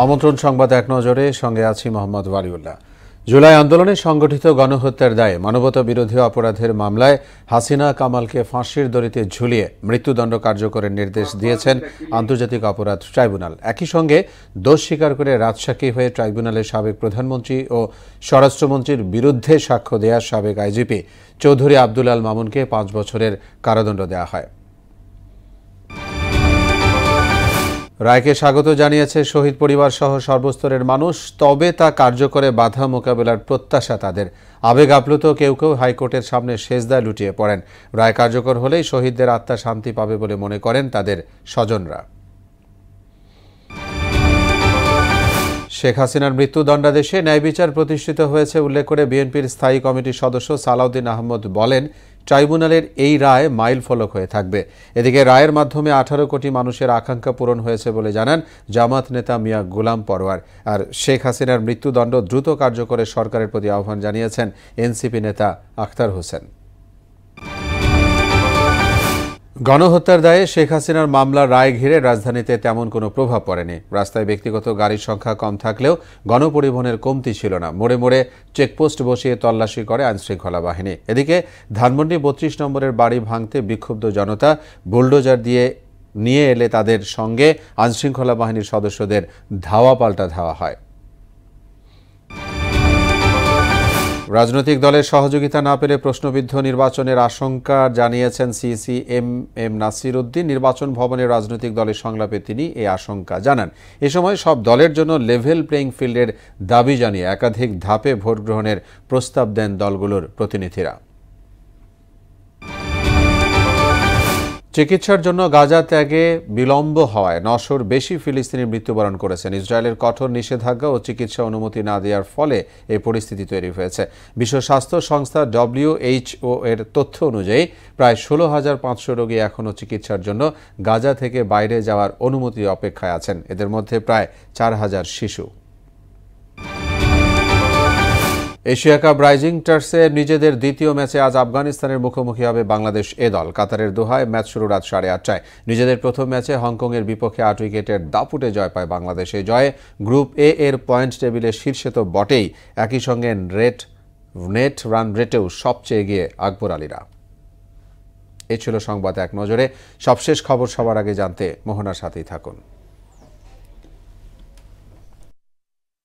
আমন্ত্রণ সংবাদ এক নজরে, সঙ্গে আছি মোহাম্মদ ওয়ালিউল্লাহ। জুলাই আন্দোলনে সংগঠিত গণহত্যার দায়ে মানবতা বিরোধী অপরাধের মামলায় হাসিনা কামালকে ফাঁসির দড়িতে ঝুলিয়ে মৃত্যুদণ্ড কার্যকরের নির্দেশ দিয়েছেন আন্তর্জাতিক অপরাধ ট্রাইব্যুনাল। একই সঙ্গে দোষ স্বীকার করে রাজসাক্ষী হয়ে ট্রাইব্যুনালের সাবেক প্রধানমন্ত্রী ও স্বরাষ্ট্রমন্ত্রীর বিরুদ্ধে সাক্ষ্য দেয়া সাবেক আইজিপি চৌধুরী আব্দুল আল মামুনকে 5 বছরের কারাদণ্ড দেওয়া হয়। রায়কে স্বাগত জানিয়েছে শহীদ পরিবার সহ সর্বস্তরের মানুষ, তবে তা কার্যকরে বাধা মোকাবেলার প্রত্যাশা তাদের। আবেগ আপ্লুত কেউ কেউ হাইকোর্টের সামনে সেজদায় লুটিয়ে পড়েন। রায় কার্যকর হলেই শহীদদের আত্মা শান্তি পাবে বলে মনে করেন তাদের স্বজনরা। শেখ হাসিনার মৃত্যুদণ্ডাদেশে ন্যায় বিচার প্রতিষ্ঠিত হয়েছে উল্লেখ করে বিএনপির স্থায়ী কমিটির সদস্য সালাউদ্দিন আহমদ বলেন, ট্রাইব্যুনালের এই রায় মাইল ফলক হয়ে থাকবে। এদিকে রায়ের মাধ্যমে 18 কোটি মানুষের আকাঙ্ক্ষা পূরণ হয়েছে বলে জানান জামাত নেতা মিয়া গোলাম পরোয়ার। আর শেখ হাসিনার মৃত্যুদণ্ড দ্রুত কার্যকরে সরকারের প্রতি আহ্বান জানিয়েছেন এনসিপি নেতা আখতার হোসেন। গণহত্যার দায়ে শেখ হাসিনার মামলার রায় ঘিরে রাজধানীতে তেমন কোনো প্রভাব পড়েনি। রাস্তায় ব্যক্তিগত গাড়ির সংখ্যা কম থাকলেও গণপরিবহনের কমতি ছিল না। মোড়ে মোড়ে চেকপোস্ট বসিয়ে তল্লাশি করে আইনশৃঙ্খলা বাহিনী। এদিকে ধানমন্ডি 32 নম্বরের বাড়ি ভাঙতে বিক্ষুব্ধ জনতা বুলডোজার দিয়ে নিয়ে এলে তাদের সঙ্গে আইনশৃঙ্খলা বাহিনীর সদস্যদের ধাওয়া পাল্টা ধাওয়া হয়। রাজনৈতিক দলের সহযোগিতা না পেলে প্রশ্নবিদ্ধ নির্বাচনের আশঙ্কা জানিয়েছেন সিইসি এম নাসির উদ্দিন। নির্বাচন ভবনে রাজনৈতিক দলের সংলাপে তিনি এই আশঙ্কা জানান। এ সময় সব দলের জন্য লেভেল প্লেইং ফিল্ডের দাবি জানিয়ে একাধিক ধাপে ভোট গ্রহণের প্রস্তাব দেন দলগুলোর প্রতিনিধিরা। চিকিৎসার জন্য গাজা ত্যাগে বিলম্ব হওয়ায় 900-র বেশি ফিলিস্তিনি মৃত্যুবরণ করেছেন। ইসরায়েলের কঠোর নিষেধাজ্ঞা ও চিকিৎসা অনুমতি না দেওয়ার ফলে এই পরিস্থিতি তৈরি হয়েছে। বিশ্ব স্বাস্থ্য সংস্থা WHO এর তথ্য অনুযায়ী প্রায় 16,500 রোগী এখনও চিকিৎসার জন্য গাজা থেকে বাইরে যাওয়ার অনুমতি অপেক্ষায় আছেন। এদের মধ্যে প্রায় 4,000 শিশু। এশিয়া কাপ রাইজিং স্টার্সে নিজেদের দ্বিতীয় ম্যাচে আজ আফগানিস্তানের মুখোমুখি হবে বাংলাদেশ এ দল। কাতারের দোহায় ম্যাচ শুরু রাত 8:30টায়। নিজেদের প্রথম ম্যাচে হংকংয়ের বিপক্ষে 8 উইকেটের দাপুটে জয় পায় বাংলাদেশ। এই জয়ে গ্রুপ এ এর পয়েন্ট টেবিলের শীর্ষে তো বটেই, একই সঙ্গে নেট রান রেটেও সবচেয়ে এগিয়ে আকবর আলীরা। এ ছিল সংবাদ এক নজরে। সবশেষ খবর সবার আগে জানতে মোহনার সাথেই থাকুন।